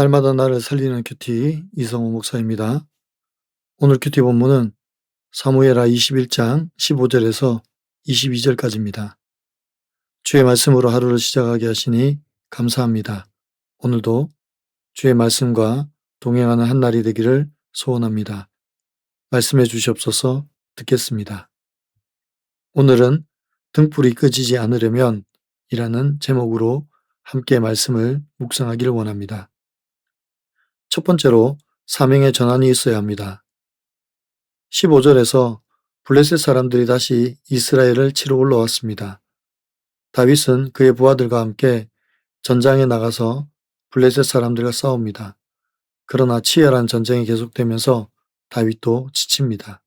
날마다 나를 살리는 큐티 이성호 목사입니다. 오늘 큐티 본문은 사무엘하 21장 15절에서 22절까지입니다. 주의 말씀으로 하루를 시작하게 하시니 감사합니다. 오늘도 주의 말씀과 동행하는 한 날이 되기를 소원합니다. 말씀해 주시옵소서. 듣겠습니다. 오늘은 등불이 꺼지지 않으려면 이라는 제목으로 함께 말씀을 묵상하기를 원합니다. 첫 번째로 사명의 전환이 있어야 합니다. 15절에서 블레셋 사람들이 다시 이스라엘을 치러 올라왔습니다. 다윗은 그의 부하들과 함께 전장에 나가서 블레셋 사람들과 싸웁니다. 그러나 치열한 전쟁이 계속되면서 다윗도 지칩니다.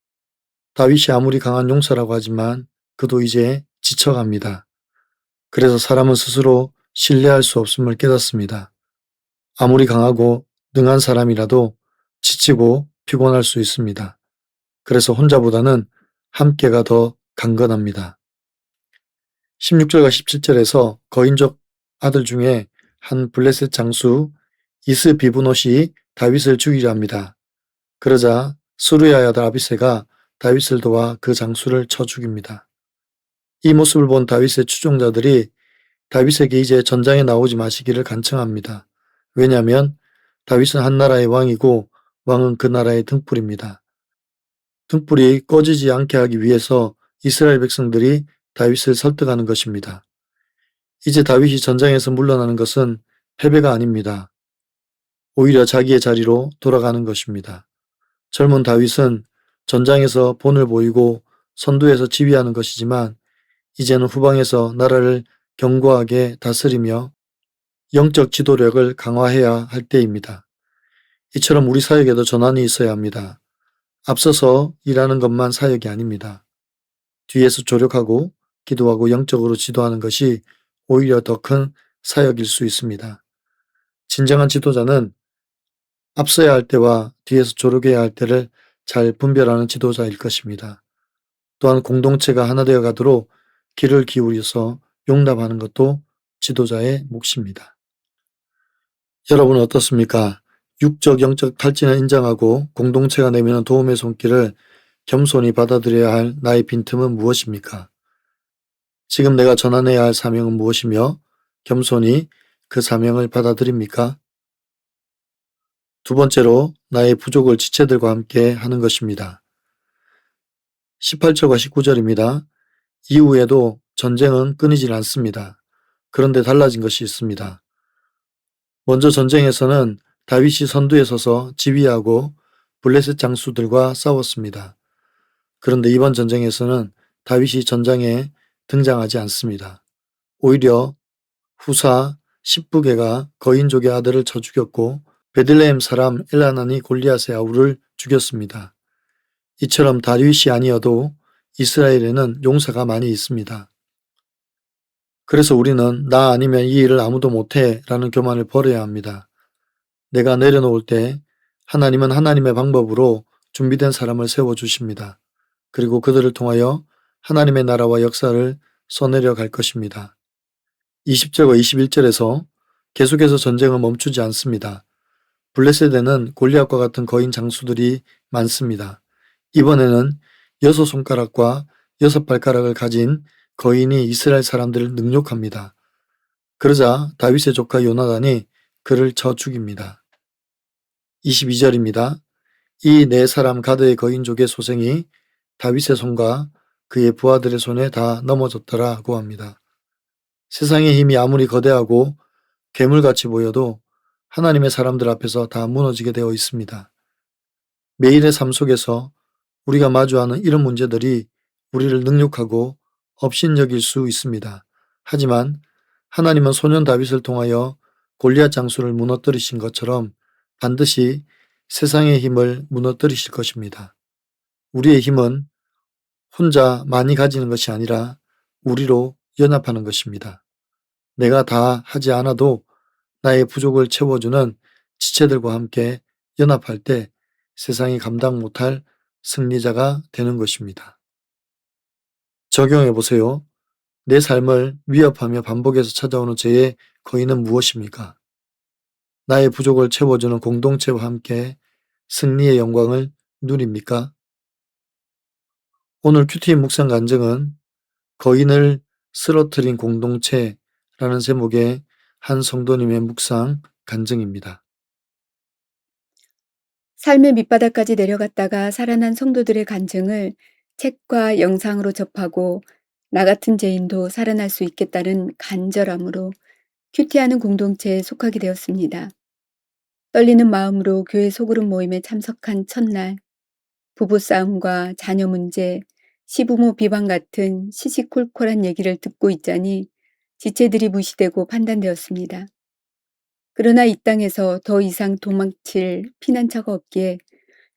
다윗이 아무리 강한 용사라고 하지만 그도 이제 지쳐갑니다. 그래서 사람은 스스로 신뢰할 수 없음을 깨닫습니다. 아무리 강하고 능한 사람이라도 지치고 피곤할 수 있습니다. 그래서 혼자보다는 함께가 더 강건합니다. 16절과 17절에서 거인족 아들 중에 한 블레셋 장수 이스비브노시 다윗을 죽이려 합니다. 그러자 스루야의 아들 아비새가 다윗을 도와 그 장수를 쳐 죽입니다. 이 모습을 본 다윗의 추종자들이 다윗에게 이제 전장에 나오지 마시기를 간청합니다. 왜냐하면 다윗은 한 나라의 왕이고 왕은 그 나라의 등불입니다. 등불이 꺼지지 않게 하기 위해서 이스라엘 백성들이 다윗을 설득하는 것입니다. 이제 다윗이 전장에서 물러나는 것은 패배가 아닙니다. 오히려 자기의 자리로 돌아가는 것입니다. 젊은 다윗은 전장에서 본을 보이고 선두에서 지휘하는 것이지만 이제는 후방에서 나라를 견고하게 다스리며 영적 지도력을 강화해야 할 때입니다. 이처럼 우리 사역에도 전환이 있어야 합니다. 앞서서 일하는 것만 사역이 아닙니다. 뒤에서 조력하고 기도하고 영적으로 지도하는 것이 오히려 더 큰 사역일 수 있습니다. 진정한 지도자는 앞서야 할 때와 뒤에서 조력해야 할 때를 잘 분별하는 지도자일 것입니다. 또한 공동체가 하나 되어 가도록 귀를 기울여서 용납하는 것도 지도자의 몫입니다. 여러분은 어떻습니까? 육적, 영적 탈진을 인정하고 공동체가 내미는 도움의 손길을 겸손히 받아들여야 할 나의 빈틈은 무엇입니까? 지금 내가 전환해야 할 사명은 무엇이며 겸손히 그 사명을 받아들입니까? 두 번째로 나의 부족을 지체들과 함께 하는 것입니다. 18절과 19절입니다. 이후에도 전쟁은 끊이질 않습니다. 그런데 달라진 것이 있습니다. 먼저 전쟁에서는 다윗이 선두에 서서 지휘하고 블레셋 장수들과 싸웠습니다. 그런데 이번 전쟁에서는 다윗이 전장에 등장하지 않습니다. 오히려 후사 십부개가 거인족의 아들을 쳐 죽였고 베들레헴 사람 엘하난이 골리앗의 아우를 죽였습니다. 이처럼 다윗이 아니어도 이스라엘에는 용사가 많이 있습니다. 그래서 우리는 나 아니면 이 일을 아무도 못해 라는 교만을 버려야 합니다. 내가 내려놓을 때 하나님은 하나님의 방법으로 준비된 사람을 세워주십니다. 그리고 그들을 통하여 하나님의 나라와 역사를 써내려 갈 것입니다. 20절과 21절에서 계속해서 전쟁은 멈추지 않습니다. 블레셋에는 골리앗과 같은 거인 장수들이 많습니다. 이번에는 6손가락과 6발가락을 가진 거인이 이스라엘 사람들을 능욕합니다. 그러자 다윗의 조카 요나단이 그를 쳐 죽입니다. 22절입니다. 이 네 사람 가드의 거인족의 소생이 다윗의 손과 그의 부하들의 손에 다 넘어졌더라고 합니다. 세상의 힘이 아무리 거대하고 괴물같이 보여도 하나님의 사람들 앞에서 다 무너지게 되어 있습니다. 매일의 삶 속에서 우리가 마주하는 이런 문제들이 우리를 능욕하고 업신여길 수 있습니다. 하지만 하나님은 소년 다윗을 통하여 골리앗 장수를 무너뜨리신 것처럼 반드시 세상의 힘을 무너뜨리실 것입니다. 우리의 힘은 혼자 많이 가지는 것이 아니라 우리로 연합하는 것입니다. 내가 다 하지 않아도 나의 부족을 채워주는 지체들과 함께 연합할 때 세상이 감당 못할 승리자가 되는 것입니다. 적용해 보세요. 내 삶을 위협하며 반복해서 찾아오는 죄의 거인은 무엇입니까? 나의 부족을 채워주는 공동체와 함께 승리의 영광을 누립니까? 오늘 큐티 묵상 간증은 거인을 쓰러뜨린 공동체라는 제목의 한 성도님의 묵상 간증입니다. 삶의 밑바닥까지 내려갔다가 살아난 성도들의 간증을 책과 영상으로 접하고 나 같은 죄인도 살아날 수 있겠다는 간절함으로 큐티하는 공동체에 속하게 되었습니다. 떨리는 마음으로 교회 소그룹 모임에 참석한 첫날, 부부싸움과 자녀 문제, 시부모 비방 같은 시시콜콜한 얘기를 듣고 있자니 지체들이 무시되고 판단되었습니다. 그러나 이 땅에서 더 이상 도망칠 피난처가 없기에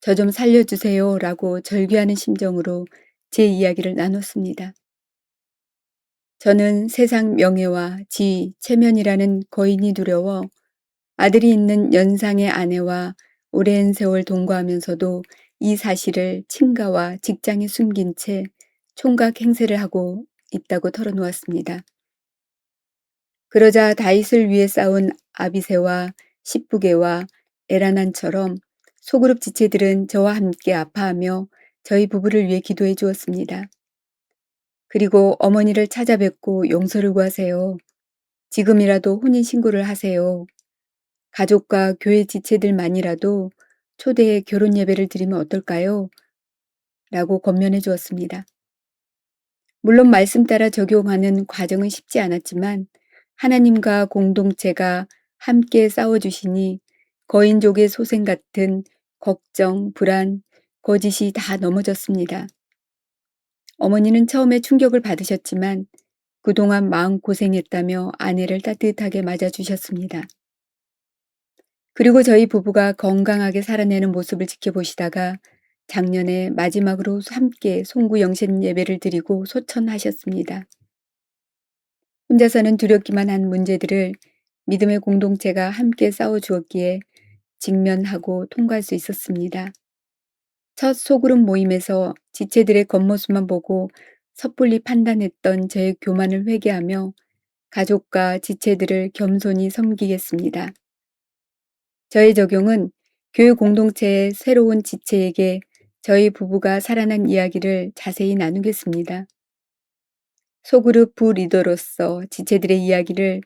저 좀 살려주세요 라고 절규하는 심정으로 제 이야기를 나눴습니다. 저는 세상 명예와 지위, 체면이라는 거인이 두려워 아들이 있는 연상의 아내와 오랜 세월 동거하면서도 이 사실을 친가와 직장에 숨긴 채 총각 행세를 하고 있다고 털어놓았습니다. 그러자 다윗을 위해 싸운 아비새와 십부개와 에라난처럼 소그룹 지체들은 저와 함께 아파하며 저희 부부를 위해 기도해 주었습니다. 그리고 어머니를 찾아뵙고 용서를 구하세요. 지금이라도 혼인신고를 하세요. 가족과 교회 지체들만이라도 초대해 결혼 예배를 드리면 어떨까요? 라고 권면해 주었습니다. 물론 말씀 따라 적용하는 과정은 쉽지 않았지만 하나님과 공동체가 함께 싸워주시니 거인족의 소생 같은 걱정, 불안, 거짓이 다 넘어졌습니다. 어머니는 처음에 충격을 받으셨지만 그동안 마음고생했다며 아내를 따뜻하게 맞아주셨습니다. 그리고 저희 부부가 건강하게 살아내는 모습을 지켜보시다가 작년에 마지막으로 함께 송구 영신 예배를 드리고 소천하셨습니다. 혼자서는 두렵기만 한 문제들을 믿음의 공동체가 함께 싸워주었기에 직면하고 통과할 수 있었습니다. 첫 소그룹 모임에서 지체들의 겉모습만 보고 섣불리 판단했던 제 교만을 회개하며 가족과 지체들을 겸손히 섬기겠습니다. 저의 적용은 교회 공동체의 새로운 지체에게 저희 부부가 살아난 이야기를 자세히 나누겠습니다. 소그룹 부리더로서 지체들의 이야기를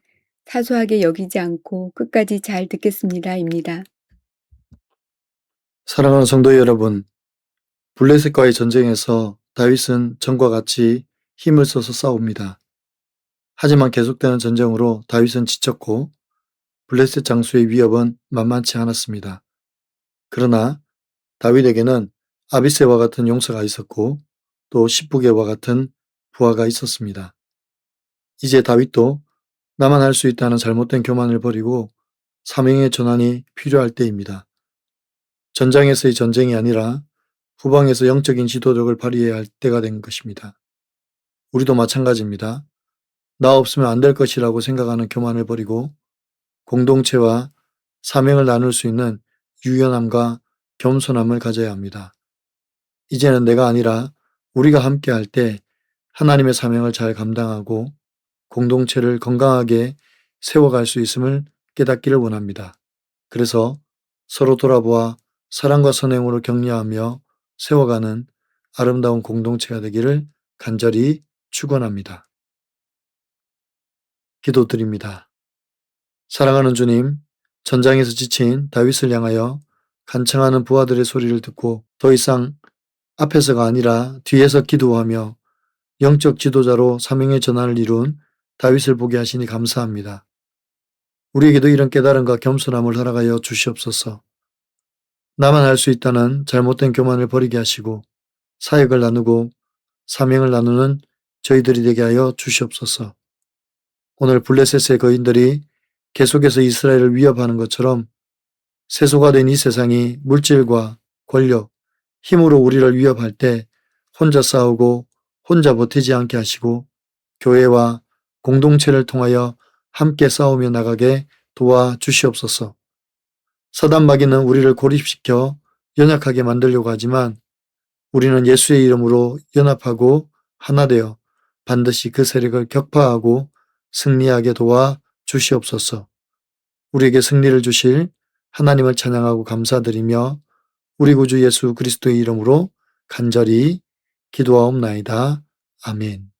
사소하게 여기지 않고 끝까지 잘 듣겠습니다.입니다. 사랑하는 성도 여러분, 블레셋과의 전쟁에서 다윗은 전과 같이 힘을 써서 싸웁니다. 하지만 계속되는 전쟁으로 다윗은 지쳤고 블레셋 장수의 위협은 만만치 않았습니다. 그러나 다윗에게는 아비새와 같은 용사가 있었고 또 십부개와 같은 부하가 있었습니다. 이제 다윗도 나만 할 수 있다는 잘못된 교만을 버리고 사명의 전환이 필요할 때입니다. 전장에서의 전쟁이 아니라 후방에서 영적인 지도력을 발휘해야 할 때가 된 것입니다. 우리도 마찬가지입니다. 나 없으면 안 될 것이라고 생각하는 교만을 버리고 공동체와 사명을 나눌 수 있는 유연함과 겸손함을 가져야 합니다. 이제는 내가 아니라 우리가 함께 할 때 하나님의 사명을 잘 감당하고 공동체를 건강하게 세워갈 수 있음을 깨닫기를 원합니다. 그래서 서로 돌아보아 사랑과 선행으로 격려하며 세워가는 아름다운 공동체가 되기를 간절히 축원합니다. 기도드립니다. 사랑하는 주님, 전장에서 지친 다윗을 향하여 간청하는 부하들의 소리를 듣고 더 이상 앞에서가 아니라 뒤에서 기도하며 영적 지도자로 사명의 전환을 이룬 다윗을 보게 하시니 감사합니다. 우리에게도 이런 깨달음과 겸손함을 허락하여 주시옵소서. 나만 할 수 있다는 잘못된 교만을 버리게 하시고 사역을 나누고 사명을 나누는 저희들이 되게 하여 주시옵소서. 오늘 블레셋의 거인들이 계속해서 이스라엘을 위협하는 것처럼 세속화 된 이 세상이 물질과 권력, 힘으로 우리를 위협할 때 혼자 싸우고 혼자 버티지 않게 하시고 교회와 공동체를 통하여 함께 싸우며 나가게 도와주시옵소서. 사단마귀는 우리를 고립시켜 연약하게 만들려고 하지만 우리는 예수의 이름으로 연합하고 하나 되어 반드시 그 세력을 격파하고 승리하게 도와주시옵소서. 우리에게 승리를 주실 하나님을 찬양하고 감사드리며 우리 구주 예수 그리스도의 이름으로 간절히 기도하옵나이다. 아멘.